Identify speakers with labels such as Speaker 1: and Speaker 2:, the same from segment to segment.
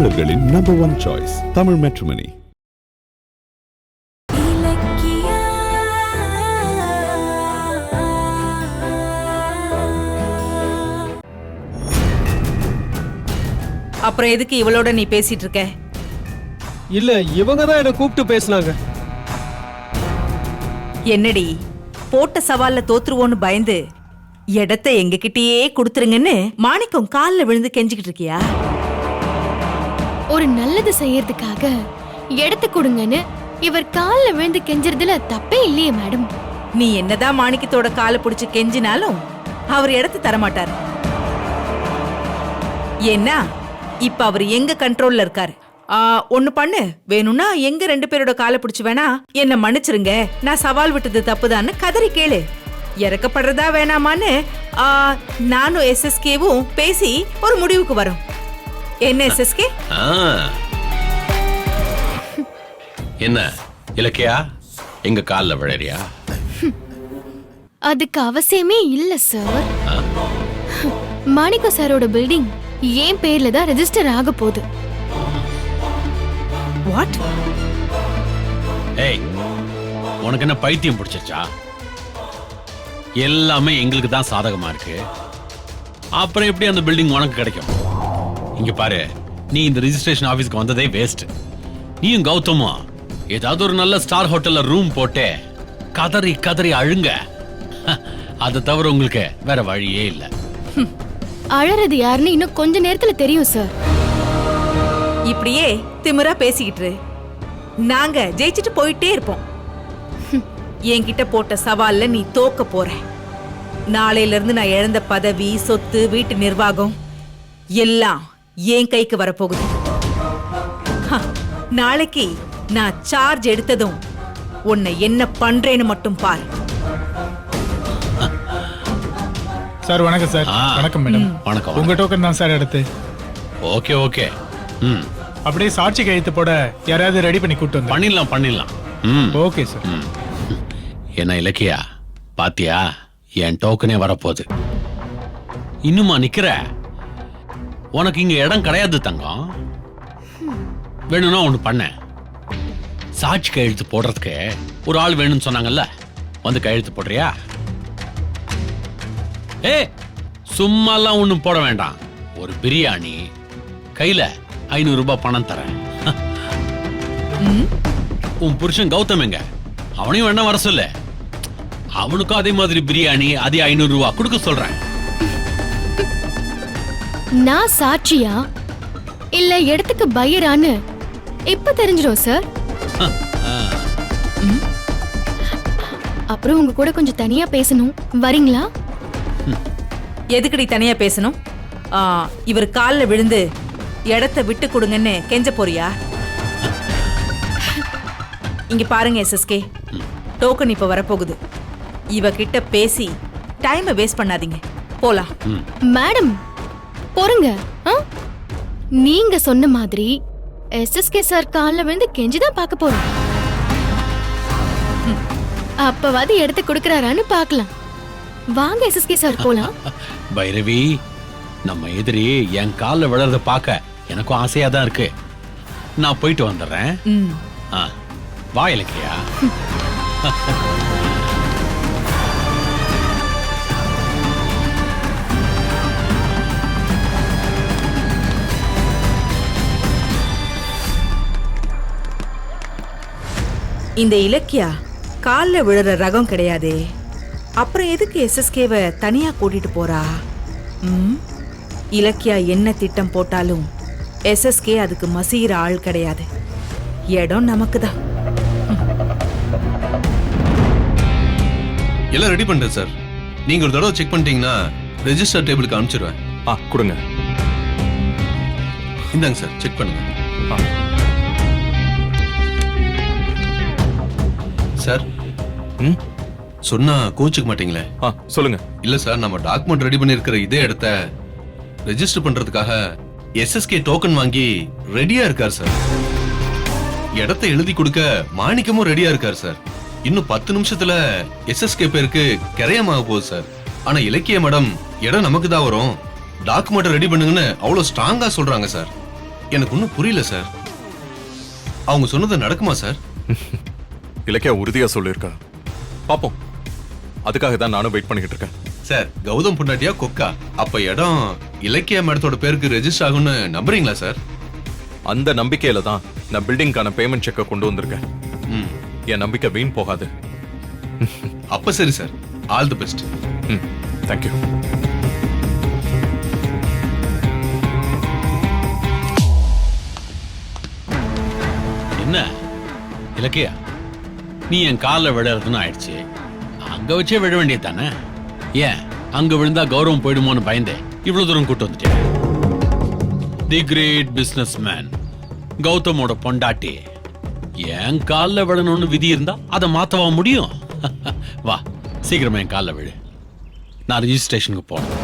Speaker 1: தமிழர்களின் number 1 choice Tamil matrimony.
Speaker 2: அப்புறம் எதுக்கு இவளோட நீ பேசிட்டு இருக்க?
Speaker 3: இல்ல, இவங்க தான் என்ன கூப்பிட்டு பேசினாங்க.
Speaker 2: என்னடி போட்ட சவால்ல தோத்துருவோன்னு பயந்து இடத்தை எங்க கிட்டயே கொடுத்துருங்கன்னு மாணிக்கம் கால்ல விழுந்து கெஞ்சிக்கிட்டு இருக்கியா?
Speaker 4: ஒரு நல்லது செய்யறதுக்காக இடத்தை கொடுங்கன்னு இவர் கால்ல விழுந்து கெஞ்சறதுல தப்பே இல்லையே மேடம்.
Speaker 2: நீ என்னதான் மாணிக்கத்தோட காலை பிடிச்சு கெஞ்சினாலும் அவர் இடத்தை தரமாட்டாரு. ஏன்னா இப்ப அவர் எங்க கண்ட்ரோல்ல இருக்காரு. ஒண்ணு பண்ணு, வேணும்னா எங்க 2 பேரோட காலை பிடிச்சு வேணா என்ன மன்னிச்சிருங்க, நான் சவால் விட்டது தப்புதான்னு கதறி கேளு. இறக்கப்படுறதா வேணாமான்னு நானும் எஸ்எஸ்கேவும் பேசி ஒரு முடிவுக்கு வரோம். என்ன எஸ்எஸ்கே?
Speaker 5: என்ன இலக்கியா, எங்க கால்ல விழறியா?
Speaker 4: அதுக்கு அவசியமே இல்ல சார். மாணிக்க சாரோட பில்டிங் ஏன் பேர்ல தான் ரெஜிஸ்டர் ஆக போகுது.
Speaker 2: வாட்?
Speaker 5: ஏய், உனக்கு என்ன பைத்தியம் பிடிச்சிருச்சா? எல்லாமே எங்களுக்கு தான் சாதகமா இருக்கு. அப்புறம் எப்படி அந்த பில்டிங் உனக்கு கிடைக்கும்? இங்க பாரு, நீ இந்த ரெஜிஸ்ட்ரேஷன் ஆபீஸ்க்கு வந்ததே வேஸ்ட். நீயும் கௌதமும் ஏதாவது ஒரு நல்ல ஸ்டார் ஹோட்டல்ல ரூம் போட்டு கதறி கதறி அழுங்க. அதை தவிர உங்களுக்கு வேற வழியே இல்ல.
Speaker 4: அழறது யாருன்னு இன்னும் கொஞ்ச நேரத்துல தெரியும் சார்.
Speaker 2: இப்படியே திமிரா பேசிக்கிட்டு நாங்க ஜெயிச்சுட்டு போயிட்டே இருப்போம். என்கிட்ட போட்ட சவால்ல நீ தோக்க போற. நாளையில இருந்து நான் இழந்த பதவி, சொத்து, வீட்டு நிர்வாகம் எல்லாம் என் கைக்கு வரப்போகுது. நாளைக்கு நான் சார்ஜ் எடுத்ததும் உன்னை என்ன பண்றேன்னு மட்டும் பாரு.
Speaker 6: சார் வணக்கம் சார். வணக்கம் மேடம்.
Speaker 5: வணக்கம்.
Speaker 6: உங்க டோக்கன் தான் சார் எடுத்து.
Speaker 5: Okay okay.
Speaker 6: அப்படியே சாட்சி கையெழுத்து போட யாராவது ரெடி பண்ணி கூட்டு வந்து
Speaker 5: பண்ணிடலாம்.
Speaker 6: Okay sir.
Speaker 5: என்ன இலக்கியா, பாத்தியா என் டோக்கனே வரப்போகுது. இன்னுமா நிக்கிற? உனக்கு இங்க இடம் கிடையாது தங்கம். வேணும்னா ஒண்ணு பண்ண, சாட்சி கையெழுத்து போடுறதுக்கு ஒரு ஆள் வேணும்னு சொன்னாங்கல்ல, வந்து கையெழுத்து போடுறியா? ஏ, சும்மாலாம் ஒண்ணும் போட வேண்டாம். ஒரு பிரியாணி, கையில 500 ரூபாய் பணம் தரேன். உன் புருஷன் கௌதம் எங்க? அவனையும் வேணா வர சொல்லு. அவனுக்கும் அதே மாதிரி பிரியாணி, அதே 500 ரூபாய் கொடுக்க சொல்றேன்.
Speaker 4: நான் சாட்சியா இல்ல இடத்துக்கு பையரான்னு இப்ப தெரிஞ்சிடும் சார். அப்புறம் உங்க கூட கொஞ்சம் தனியா பேசணும், வரீங்களா?
Speaker 2: எதுக்கடி தனியா பேசணும்? இவர் கால்ல விழுந்து இடத்தை விட்டு கொடுங்கன்னு கெஞ்ச போறியா? இங்க பாருங்க எஸ்எஸ்கே, டோக்கன் இப்ப வரப்போகுது. இவகிட்ட பேசி டைமை வேஸ்ட் பண்ணாதீங்க, போலாம்.
Speaker 4: மேடம் போறங்க. நீங்க சொன்ன மாதிரி எஸ்எஸ்கே சார் கால்ல விழுந்து கெஞ்சிதான் பார்க்க போறோம். அப்பவாது எடுத்து கொடுக்கறாரான்னு பார்க்கலாம். வாங்க எஸ்எஸ்கே சார் போலாம்.
Speaker 5: பைரவி, நம்ம எதிரி என் கால்ல விழறத பார்க்க எனக்கும் ஆசையா தான் இருக்கு. நான் போயிட்டு வந்துடுறேன். வா இலக்கியா.
Speaker 2: இந்த இலக்கியா கால்ல விழுற ரகம் கிடையாதே. அப்புறம் எதுக்கு எஸ்எஸ்கேவை தனியா கூட்டிட்டு போறா? இலக்கியா என்ன திட்டம் போட்டாலும் எஸ்எஸ்கே அதுக்கு மசீர ஆள் கிடையாது. இடம் நமக்கு தான்.
Speaker 7: எல்லாம் ரெடி பண்றேன் சார். நீங்க ஒரு தடவை செக் பண்ணிட்டீங்கன்னா ரெஜிஸ்டர் டேபிளுக்கு அனுப்பிச்சிடுவேன்.
Speaker 8: கொடுங்க.
Speaker 7: இந்தாங்க சார், செக் பண்ணுங்க. சார், சொன்னா கோச்சுக்க மாட்டீங்களே?
Speaker 8: சொல்லுங்க.
Speaker 7: இல்ல சார், நம்ம டாக்குமெண்ட் ரெடி பண்ணிருக்கிற இதே இடத்த ரெஜிஸ்டர் பண்றதுக்காக எஸ்எஸ்கே டோக்கன் வாங்கி ரெடியா இருக்கார் சார். இடத்தை எழுதி கொடுக்க மாணிக்கமும் ரெடியா இருக்கார் சார். இன்னும் 10 நிமிஷத்துல எஸ்எஸ்கே பேருக்கு கிரையமாக போகுது சார். ஆனா இலக்கிய மேடம் இடம் நமக்கு தான் வரும், டாக்குமெண்ட் ரெடி பண்ணுங்கன்னு அவ்வளவு ஸ்ட்ராங்கா சொல்றாங்க சார். எனக்கு ஒன்றும் புரியல சார். அவங்க சொன்னது நடக்குமா சார்?
Speaker 8: இலக்கியா உறுதியா சொல்லியிருக்கா. பாப்போம். அதுக்காக தான் நானும் வெயிட் பண்ணிக்கிட்டு இருக்கேன்.
Speaker 7: சார், கௌதம் பொண்டாட்டியா கொக்கா? அப்ப இடம் இலக்கியா மேடத்தோட பேருக்கு ரெஜிஸ்டர் ஆகும்னு நம்புறீங்களா சார்?
Speaker 8: அந்த நம்பிக்கையில தான் நான் பில்டிங்கான பேமெண்ட் செக்கை கொண்டு வந்திருக்கேன். என் நம்பிக்கை வீண் போகாது.
Speaker 7: அப்ப சரி sir, all the best.
Speaker 8: Thank you.
Speaker 5: என்ன இலக்கியா, நீ என் காலில் விழுறதுன்னு ஆயிடுச்சு. அங்க வச்சே விழ வேண்டியது தானே? ஏன் அங்க விழுந்தா கௌரவம் போயிடுமோன்னு பயந்தே இவ்வளவு தூரம் கூட்டு வந்துட்டேன். தி கிரேட் பிசினஸ் மேன் கௌதமோட பொண்டாட்டி என் காலில் விழணும்னு விதி இருந்தா அதை மாத்தவா முடியும்? வா, சீக்கிரமா என் காலில் விழு. நான் ரிஜிஸ்ட்ரேஷனுக்கு போனேன்.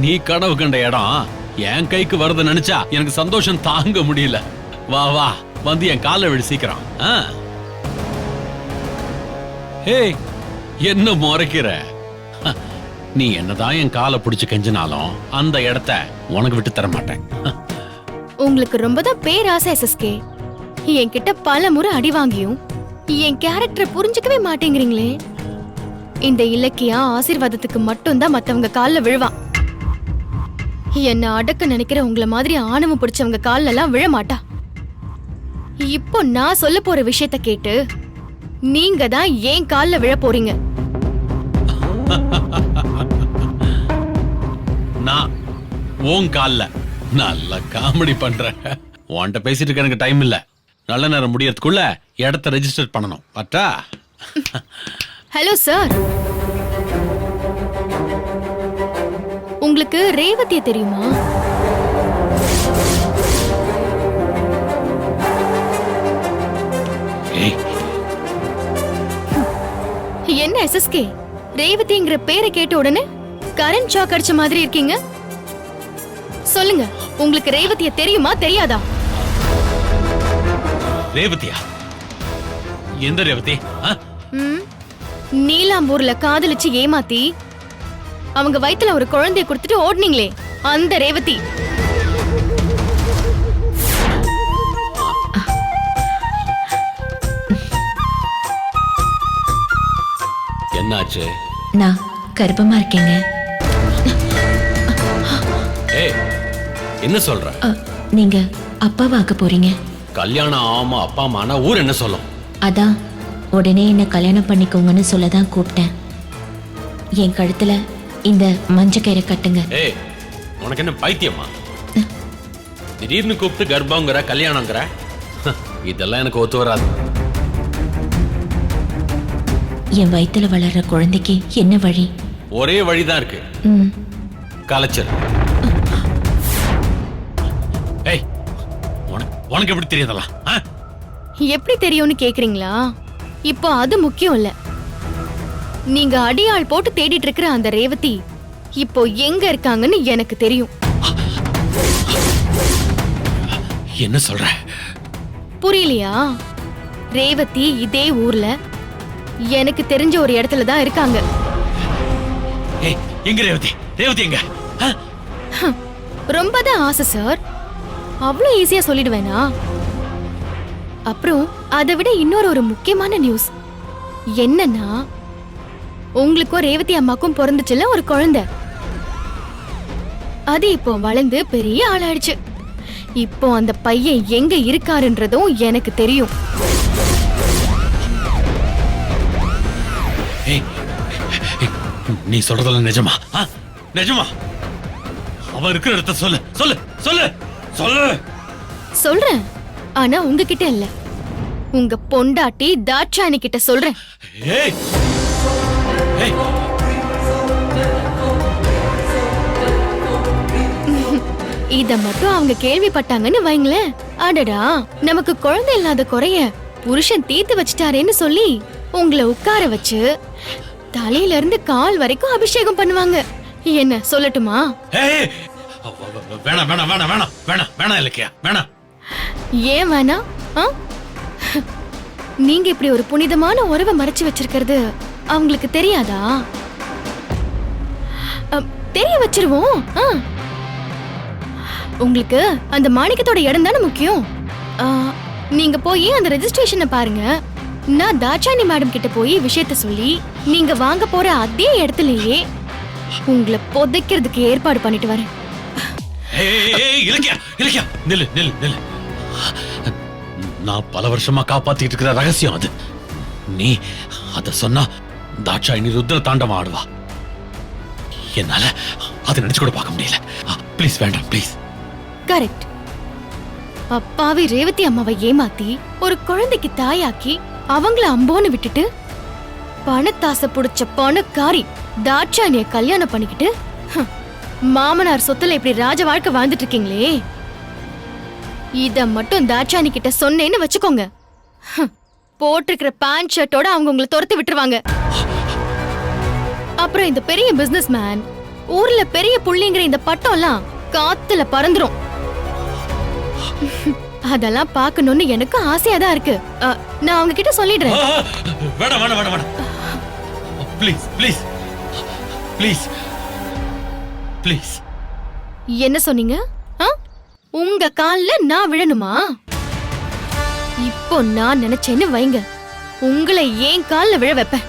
Speaker 5: நீ கனவு கண்ட இடம் என் கைக்கு வரத நினைச்சா எனக்கு சந்தோஷம் தாங்க முடியல. வா வா, வந்து என் காலில் விழு சீக்கிரம். ஏய், என்ன முறைக்கிற? நீ என்னதான் என் காலை பிடிச்சு கெஞ்சினாலும் அந்த இடத்த உனக்கு விட்டு தர மாட்டேன்.
Speaker 4: உங்களுக்கு ரொம்ப தான் பேராசை எஸ்எஸ்கே. என்கிட்ட பல முறை அடி வாங்கியும் என் கேரக்டரை புரிஞ்சுக்கவே மாட்டேங்கிறீங்களே. இந்த இலக்கியா ஆசீர்வாதத்துக்கு மட்டும்தான் மத்தவங்க கால்ல விழுவான். என்ன அடக்க நினைக்கிற உங்களை மாதிரி ஆணவம் பிடிச்சவங்க கால்ல எல்லாம் விழ மாட்டா. இப்போ நான் சொல்ல போற விஷயத்த கேட்டு நீங்க தான் ஏன் கால்ல விழ போறீங்க.
Speaker 5: நான் உன் கால்ல நல்ல காமெடி பண்ற. உன்கிட்ட பேசிட்டு இருக்க எனக்கு டைம் இல்ல. நல்ல நேரம் முடியறதுக்குள்ள இடத்த ரெஜிஸ்டர் பண்ணணும். பட்டா?
Speaker 4: ஹலோ சார், உங்களுக்கு ரேவதிய தெரியுமா?
Speaker 5: ஏய்,
Speaker 4: என்ன எஸ்எஸ்கே, ரேவதிங்கிற பேரை கேட்ட உடனே கரண்ட் ஷாக் அடிச்ச மாதிரி இருக்கீங்க. சொல்லுங்க, உங்களுக்கு ரேவதிய தெரியுமா தெரியாதா?
Speaker 5: ரேவதியா? எந்த ரேவதி?
Speaker 4: நீலாம்பூர்ல காதலிச்சு ஏமாத்தி அவங்க வயித்துல ஒரு குழந்தைய கொடுத்துட்டு ஓடுனீங்களே, அந்த ரேவதி.
Speaker 5: என்னாச்சு?
Speaker 9: நான் கர்ப்பமா இருக்கேங்க.
Speaker 5: ஏய், என்ன சொல்ற?
Speaker 9: நீங்க அப்பாவாக்க போறீங்க.
Speaker 5: கல்யாணம் ஆமா அப்பா அம்மானா ஊர் என்ன சொல்லும்?
Speaker 9: அதான் உடனே என்ன கல்யாணம் பண்ணிக்கோங்கன்னு சொல்லதான் கூப்பிட்டேன். என் கழுத்துல இந்த மஞ்சக்கயிறை கட்டுங்க.
Speaker 5: ஏய், உனக்கு என்ன பைத்தியமா? திடீர்னு கூப்பிட்டு கர்ப்பங்கிற கல்யாணங்கிற இதெல்லாம் எனக்கு ஒத்து வராது.
Speaker 9: என் வயித்துல வளர்ற குழந்தைக்கு என்ன வழி?
Speaker 5: ஒரே வழிதான் இருக்கு. கலைச்சல். ஏய், உனக்கு எப்படி தெரியாதலாம்?
Speaker 4: எப்படி தெரியும்னு கேக்குறீங்களா? இப்போ அது முக்கியம் இல்ல. நீங்க அடியாள் போட்டு தேடிட்டு இருக்கிற அந்த ரேவதி இப்போ எங்க இருக்காங்கன்னு எனக்கு தெரியும்.
Speaker 5: என்ன சொல்ற?
Speaker 4: புரியலையா? ரேவதி இதே ஊர்ல எனக்கு தெரிஞ்ச ஒரு இடத்துல தான் இருக்காங்க.
Speaker 5: ஏய், எங்க ரேவதி? ரேவதி எங்க?
Speaker 4: ரொம்ப தான் ஆசை சார், அவ்வளவு ஈஸியா சொல்லிடுவேனா? அப்புறம் அதை விட இன்னொரு ஒரு முக்கியமான நியூஸ் என்னன்னா, உங்களுக்கும் ரேவதி அம்மாக்கும் பிறந்துச்சுல ஒரு குழந்தை. அது இப்போ வளர்ந்து பெரிய ஆளாயிடுச்சு. இப்போ அந்த பையன் எங்க இருக்காருன்றதும் எனக்கு தெரியும்.
Speaker 5: ஏய், நீ சொல்றதெல்லாம் நிஜமா? நிஜமா? அவன் இருக்கிற இடத்த சொல்லு சொல்லு சொல்லு சொல்லு.
Speaker 4: சொல்றேன், ஆனா உங்ககிட்ட இல்ல, உங்க பொண்டாட்டி தாட்சாயணி கிட்ட சொல்றேன்.
Speaker 5: ஏய், ஏய்,
Speaker 4: இத மட்டும் அவங்க கேள்விப்பட்டாங்கன்னு வைங்களேன், அடடா நமக்கு குழந்தை இல்லாத குறைய புருஷன் தீர்த்து வச்சிட்டாரேன்னு சொல்லி உங்களை உட்கார வச்சு தலையில இருந்து கால் வரைக்கும் அபிஷேகம் பண்ணுவாங்க. என்ன சொல்லட்டுமா?
Speaker 5: ஏய், வேணாம் வேணாம் வேணாம் வேணாம் வேணாம் வேணாம் இலக்கியா, வேணாம்.
Speaker 4: ஏன் வேணாம்? நீங்க இப்படி ஒரு புனிதமான உறவை மறைச்சு வச்சிருக்கிறது அவங்களுக்கு தெரியாதா? தெரிய வச்சிருவோம். உங்களுக்கு அந்த மாணிக்கத்தோட இடம் தானே முக்கியம். ஆ, நீங்க போய் அந்த ரெஜிஸ்ட்ரேஷனை பாருங்க. நான் தாட்சாணி மேடம் கிட்ட போய் விஷயத்த சொல்லி நீங்க வாங்க போற அதே இடத்துலயே உங்களை புதைக்கிறதுக்கு ஏற்பாடு பண்ணிட்டு வரேன்.
Speaker 5: இலக்கியா இலக்கியா நில்லு நில்லு நில்லு. நான் பல வருஷமா காப்பாத்திட்டு இருக்கிற ரகசியம் அது. நீ அத சொன்னா தாட்சாயினி ருத்ர தாண்டவம் ஆடுவா. என்னால அதை நினைச்சு கூட பார்க்க முடியல. ப்ளீஸ் வேண்டாம் ப்ளீஸ்.
Speaker 4: கரெக்ட். அப்பாவி ரேவதி அம்மாவை ஏமாத்தி ஒரு குழந்தைக்கு தாயாக்கி அவங்கள அம்போன்னு விட்டுட்டு பணத்தாசை புடிச்ச பணக்காரி தாட்சாணிய கல்யாணம் பண்ணிக்கிட்டு மாமனார் சொத்துல இப்படி ராஜ வாழ்க்கை வாழ்ந்துட்டு இருக்கீங்களே, இத மட்டும் தாட்சாணி கிட்ட சொன்னேன்னு வச்சுக்கோங்க, போட்டிருக்கிற பேண்ட் ஷர்ட்டோட அவங்க உங்களை துரத்தி விட்டுருவாங்க. அப்புறம் இந்த பெரிய பிசினஸ் மேன் ஊர்ல பெரிய புள்ளிங்கிற இந்த பட்டம்லாம் காத்துல பறந்துரும். அதெல்லாம் பார்க்கணும்னு எனக்கு ஆசையா தான் இருக்கு. நான் அவங்க கிட்ட சொல்லிடுறேன்.
Speaker 5: வேணாம் வேணாம் வேணாம் வேணாம். Please please please please.
Speaker 4: என்ன சொன்னீங்க? உங்க கால்ல நான் விழணுமா? இப்போ நான் நினைச்சேன்னு வைங்க, உங்களை ஏன் கால்ல விழ வைப்பேன்.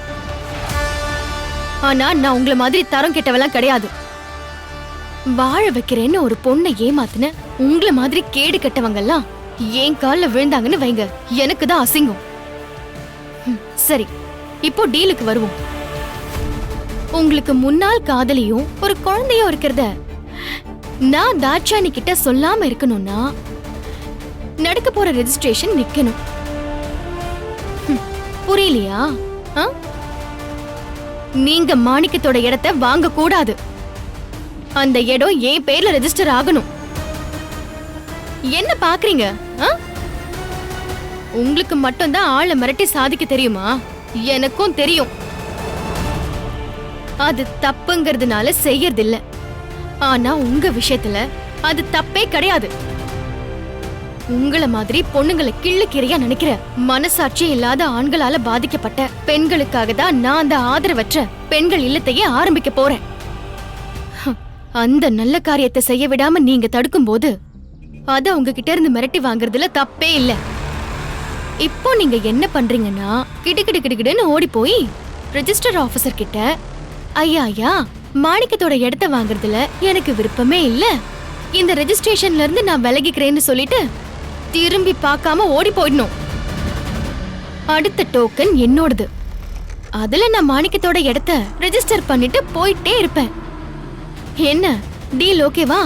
Speaker 4: ஆனா நான் உங்களை மாதிரி தரம் கெட்டவெல்லாம் கிடையாது. வாழ வைக்கிறேன்னு ஒரு பொண்ணை ஏமாத்துன உங்களை மாதிரி கேடு கெட்டவங்கெல்லாம் ஏன் கால்ல விழுந்தாங்கன்னு வைங்க, எனக்கு தான் அசிங்கம். சரி, இப்போ டீலுக்கு வருவோம். உங்களுக்கு முன்னாள் காதலியும் ஒரு குழந்தையும் இருக்கிறத நான் தாட்சாணி கிட்ட சொல்லாம இருக்கணும்னா நடக்க போற ரெஜிஸ்ட்ரேஷன் நிக்கணும். புரியலையா? நீங்க மாணிக்கத்தோட இடத்தை வாங்க கூடாது. அந்த இடம் என் பேர்ல ரெஜிஸ்டர் ஆகணும். என்ன பாக்குறீங்க? உங்களுக்கு மட்டும் தான் ஆளை மிரட்டி சாதிக்க தெரியுமா? எனக்கும் தெரியும். அது தப்புங்கிறதுனால செய்யறதில்ல. ஆனா உங்க விஷயத்துல அது தப்பே கிடையாது. உங்கள மாதிரி பொண்ணுங்களை கிள்ளுக்கிறையா நினைக்கிற மனசாட்சி இல்லாத ஆண்களால பாதிக்கப்பட்ட பெண்களுக்காக தான் நான் அந்த ஆதரவற்ற பெண்கள் இல்லத்தையே ஆரம்பிக்க போறேன். அந்த நல்ல காரியத்தை செய்ய விடாம நீங்க தடுக்கும் போது அத உங்ககிட்ட இருந்து மிரட்டி வாங்குறதுல தப்பே இல்ல. இப்போ நீங்க என்ன பண்றீங்கன்னா கிடுகிடு கிடுகிடுன்னு ஓடி போய் ரெஜிஸ்டர் ஆபீசர் கிட்ட, ஐயா மாணிக்கத்தோட இடத்த வாங்குறதுல எனக்கு விருப்பமே இல்ல, இந்த ரெஜிஸ்ட்ரேஷன்ல இருந்து நான் விலகிக்கிறேன்னு சொல்லிட்டு திரும்பி பார்க்காம ஓடி போயிடணும். அடுத்த டோக்கன் என்னோடது. அதுல நான் மாணிக்கத்தோட இடத்த ரெஜிஸ்டர் பண்ணிட்டு போயிட்டே இருப்பேன். என்ன டீல் ஓகேவா?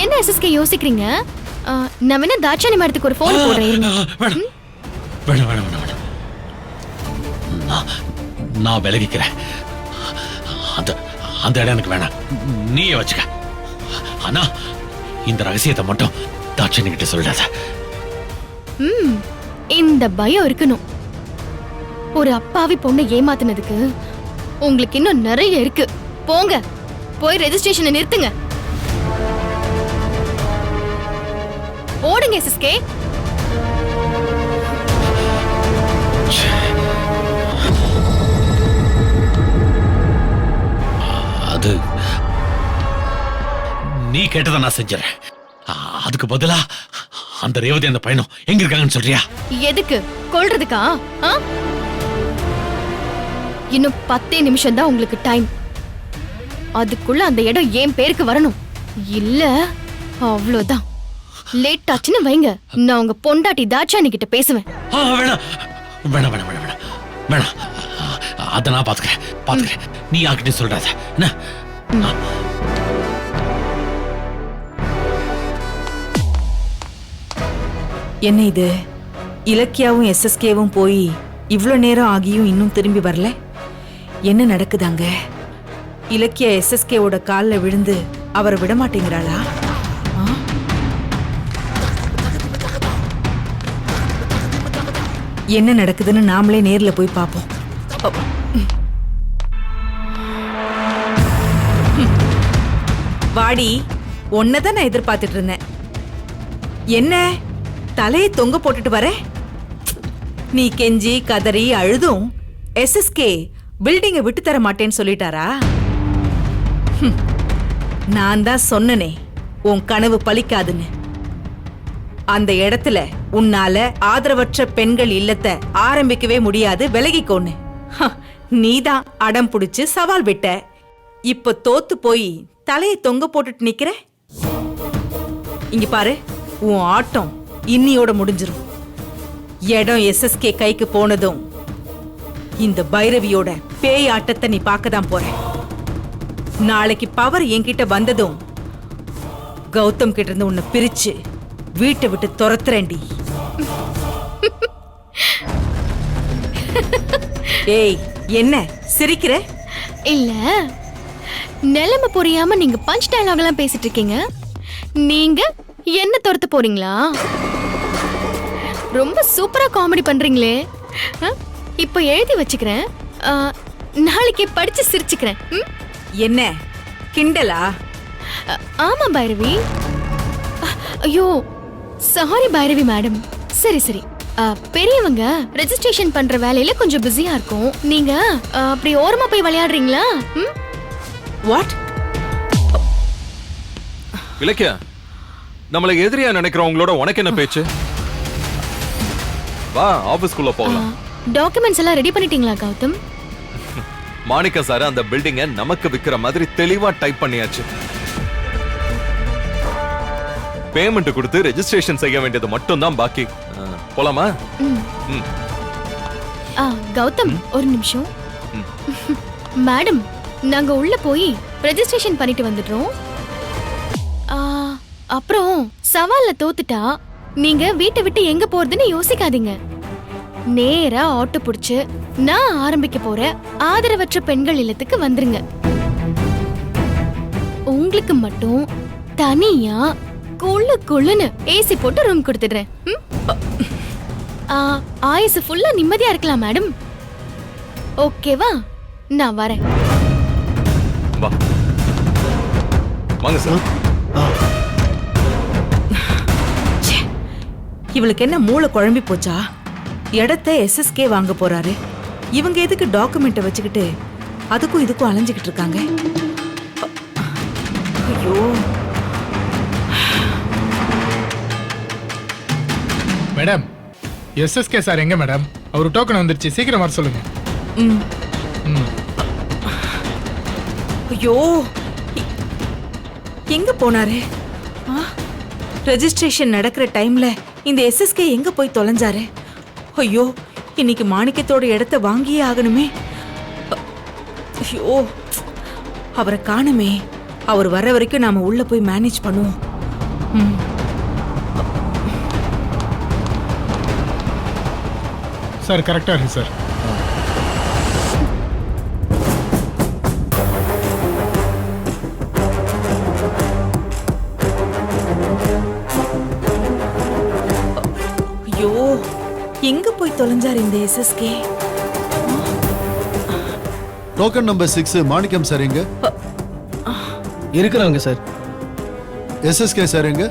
Speaker 4: என்ன எஸ்எஸ்கே யோசிக்கிறீங்க? நான் வேணா தாட்சாணி மேடத்துக்கு ஒரு போன் போடுறேன்.
Speaker 5: நான் விலகிக்கிறேன். அந்த இடம் எனக்கு வேணாம், நீயே வச்சுக்க. ஆனா இந்த ரகசியத்தை மட்டும் தாட்சாணி கிட்ட சொல்லிடாத.
Speaker 4: இந்த பயம் இருக்கணும். ஒரு அப்பாவி பொண்ணை ஏமாத்தினதுக்கு உங்களுக்கு இன்னும் நிறைய இருக்கு. போங்க, போய் ரெஜிஸ்ட்ரேஷனை நிறுத்துங்க. ஓடுங்க எஸ்எஸ்கே.
Speaker 5: அது நீ கேட்டதை நான் செஞ்சுறேன். அதுக்கு பதிலா அந்த ரேவதி அந்த பையனும் எங்க இருக்காங்கன்னு சொல்றியா?
Speaker 4: எதுக்கு? கொல்றதுக்கா? இன்னும் 10 நிமிஷம் தான் உங்களுக்கு டைம். அதுக்குள்ள அந்த இடம் என் பேருக்கு வரணும். இல்ல அவ்வளவுதான். லேட் ஆச்சுன்னு வைங்க, நான் உங்க பொண்டாட்டி தாட்சாணி கிட்ட பேசுவேன்.
Speaker 5: வேணாம் வேணாம் வேணாம் வேணாம் வேணாம். அதை நான் பாத்துக்கிறேன். நீ யார்கிட்ட சொல்றாத என்ன?
Speaker 2: என்ன இது? இலக்கியாவும் எஸ்எஸ்கேவும் போய் இவ்ளோ நேரம் ஆகியும் இன்னும் திரும்பி வரல. என்ன நடக்குதாங்க? இலக்கியா எஸ்எஸ்கேவோட கால்ல விழுந்து அவரை விட மாட்டேங்கிறாளா? என்ன நடக்குதுன்னு நாமளே நேர்ல போய் பாப்போம். வாடி, ஒன்னதான் நான் எதிர்பார்த்துட்டு இருந்தேன். என்ன தலையை தொங்க போட்டுட்டு வர? நீ கெஞ்சி கதறி அழுதும் எஸ்எஸ்கே பில்டிங்கை விட்டு தர மாட்டேன்னு சொல்லிட்டாரா? நான் தான் சொன்னனே உன் கனவு பலிக்காதுன்னு. அந்த இடத்துல உன்னால ஆதரவற்ற பெண்கள் இல்லத்தை ஆரம்பிக்கவே முடியாது, விலகிக்கோன்னு. நீதான் அடம் புடிச்சு சவால் விட்ட. இப்ப தோத்து போய் தலையை தொங்க போட்டுட்டு நிக்கிற. இங்க பாரு, உன் ஆட்டம் இன்னியோட முடிஞ்சிரும். இடம் எஸ்எஸ்கே கைக்கு போனதும் இந்த பைரவியோட பேய் ஆட்டத்தை நீ பார்க்கதான் போற. நாளைக்கு பவர் என்கிட்ட வந்ததும் கௌதம் கிட்ட இருந்து உன்னை பிரிச்சு வீட்டை விட்டு துரத்துறேன்டி. ஏய், என்ன சிரிக்கிற?
Speaker 4: இல்ல, நிலைமை புரியாம நீங்க பஞ்ச் டயலாக் எல்லாம் பேசிட்டு இருக்கீங்க. நீங்க என்ன துரத்த போறீங்களா? ரொம்ப சூப்பரா காமெடி பண்றீங்களே. இப்ப எழுதி வச்சுக்கிறேன், நாளைக்கு படிச்சு சிரிச்சுக்கிறேன்.
Speaker 2: என்ன கிண்டலா?
Speaker 4: ஆமா பைரவி. ஐயோ சாரி பைரவி மேடம். சரி சரி, பெரியவங்க ரெஜிஸ்ட்ரேஷன் பண்ற வேலையில கொஞ்சம் பிஸியா இருக்கும். நீங்க அப்படி ஓரமா போய் விளையாடுறீங்களா?
Speaker 2: வாட்?
Speaker 8: இலக்கியா, நம்மள எதிரியா நினைக்கிறவங்களோட உனக்கு என்ன பேச்சு? வா, ஆபீஸ்க்குள்ள போகலாம்.
Speaker 4: டாக்குமெண்ட்ஸ் எல்லாம் ரெடி பண்ணிட்டீங்களா கௌதம்?
Speaker 8: மாணிக்க சார் அந்த பில்டிங்கை நமக்கு விக்கிற மாதிரி தெளிவா டைப் பண்ணியாச்சு. பேமெண்ட் கொடுத்து ரெஜிஸ்ட்ரேஷன் செய்ய வேண்டியது மட்டும் தான் பாக்கி. போலாமா?
Speaker 4: கௌதம் ஒரு நிமிஷம். மேடம், நாங்க உள்ள போய் ரெஜிஸ்ட்ரேஷன் பண்ணிட்டு வந்துடுறோம். அப்புறம் சவால்ல தோத்துட்டா நீங்க வீட்டை விட்டு எங்க போறதுன்னு யோசிக்காதீங்க. நேரா ஆட்டோ புடிச்சு நான் ஆரம்பிக்க போற ஆதரவற்ற பெண்கள் இல்லத்துக்கு வந்துருங்க. உங்களுக்கு மட்டும் தனியா குள்ளு குள்ளுன்னு ஏசி போட்டு ரூம் கொடுத்துடுறேன். ஆயுசு ஃபுல்லா நிம்மதியா இருக்கலாம் மேடம். ஓகேவா? நான் வரேன்.
Speaker 8: வா, வாங்க சார்.
Speaker 2: இவளுக்கு என்ன மூளை குழம்பி போச்சா? இடத்தை எஸ்எஸ்கே வாங்க போறாரு. இவங்க எதுக்கு டாக்குமெண்ட்டை வச்சுக்கிட்டு அதுக்கும் இதுக்கும் அலைஞ்சுக்கிட்டு இருக்காங்க? ஐயோ,
Speaker 6: மேடம், எஸ்எஸ்கே சார் எங்க மேடம்? அவர் டோக்கன் வந்துருச்சு, சீக்கிரம் வர சொல்லுங்க.
Speaker 2: ஐயோ, எங்க போனாரு? ரெஜிஸ்ட்ரேஷன் நடக்கிற டைம்ல இந்த எஸ்எஸ்கே எங்க போய் தொலைஞ்சாரு? ஐயோ, இன்னைக்கு மாணிக்கத்தோட இடத்தை வாங்கியே ஆகணுமே. ஐயோ, அவரை காணுமே. அவர் வர வரைக்கும் நாம உள்ள போய் மேனேஜ் பண்ணுவோம்.
Speaker 6: சார் கரெக்டா இருக்கு சார்.
Speaker 2: ஐயோ, எங்க போய் தொலைஞ்சாரு இந்த எஸ்எஸ்கே?
Speaker 10: டோக்கன் நம்பர் 6 மாணிக்கம் சார் எங்க?
Speaker 3: இருக்கிறாங்க சார்.
Speaker 10: எஸ்எஸ்கே சார் எங்க?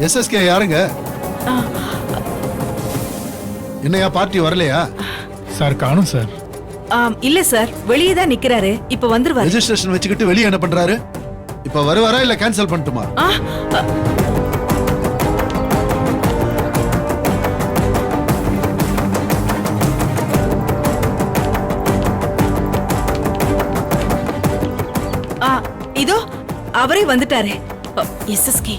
Speaker 10: எஸ்எஸ்கே யாருங்க? என்னையா பார்ட்டி வரலையா?
Speaker 6: சார் காணும் சார்.
Speaker 2: இல்ல சார், வெளியே தான் நிக்கிறாரு. இப்ப வந்துருவாரு.
Speaker 10: ரெஜிஸ்ட்ரேஷன் வச்சுக்கிட்டு வெளியே என்ன பண்றாரு? இப்ப வருவாரா இல்ல கேன்சல் பண்ணட்டுமா?
Speaker 2: இதோ அவரே வந்துட்டாரு. எஸ்எஸ்கே,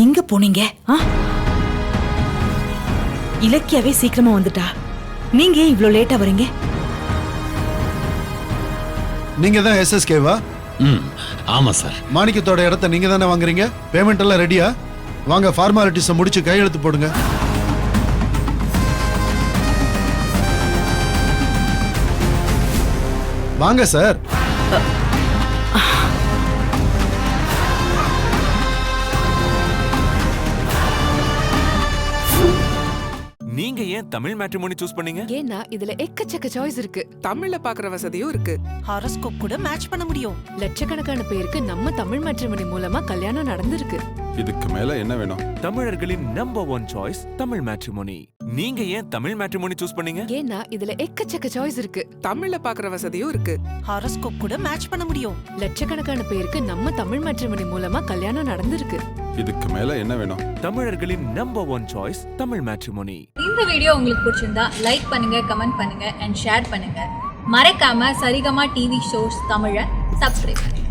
Speaker 2: எங்க போனீங்க? இலக்கியாவே சீக்கிரமா வந்துட்டா. நீங்க ஏன் இவ்ளோ லேட்டா வரீங்க?
Speaker 10: நீங்க தான் எஸ்எஸ்கேவா?
Speaker 5: ஆமா சார்.
Speaker 10: மாணிக்கத்தோட இடத்தை நீங்க தானே வாங்குறீங்க? பேமெண்ட் எல்லாம் ரெடியா? வாங்க, ஃபார்மாலிட்டிஸை முடிச்சு கையெழுத்து போடுங்க. வாங்க சார்.
Speaker 11: நீங்க ஏன் தமிழ் மேட்ரிமோனி சூஸ் பண்ணீங்க?
Speaker 12: ஏன்னா இதுல எக்கச்சக்க சாய்ஸ் இருக்கு.
Speaker 13: தமிழ்ல பாக்குற வசதியும் இருக்கு. ஹாரோஸ்கோப் கூட மேட்ச் பண்ண முடியும்.
Speaker 12: லட்சக்கணக்கான பேருக்கு நம்ம தமிழ் மேட்ரிமோனி மூலமா கல்யாணம் நடந்திருக்கு.
Speaker 1: இதுக்கு மேல என்ன வேணும்?
Speaker 11: தமிழர்களின் நம்பர் 1 சாய்ஸ் தமிழ் மேட்ரிமோனி. நீங்க ஏன் தமிழ் மேட்ரிமோனி சூஸ் பண்ணீங்க?
Speaker 12: ஏன்னா இதுல எக்கச்சக்க சாய்ஸ் இருக்கு.
Speaker 13: தமிழ்ல பாக்குற வசதியும் இருக்கு.
Speaker 2: ஹாரோஸ்கோப் கூட மேட்ச் பண்ண முடியும்.
Speaker 12: லட்சக்கணக்கான பேருக்கு நம்ம தமிழ் மேட்ரிமோனி மூலமா கல்யாணம் நடந்திருக்கு.
Speaker 1: இதுக்கு மேல என்ன வேணும்?
Speaker 11: தமிழர்களின் நம்பர் 1 சாய்ஸ் தமிழ் மேட்ரிமோனி.
Speaker 14: இந்த வீடியோ உங்களுக்கு பிடிச்சிருந்தா லைக் பண்ணுங்க, கமெண்ட் பண்ணுங்க அண்ட் ஷேர் பண்ணுங்க. மறக்காம சரிகமா டிவி ஷோஸ் தமிழை சப்ஸ்கிரைப் பண்ணுங்க.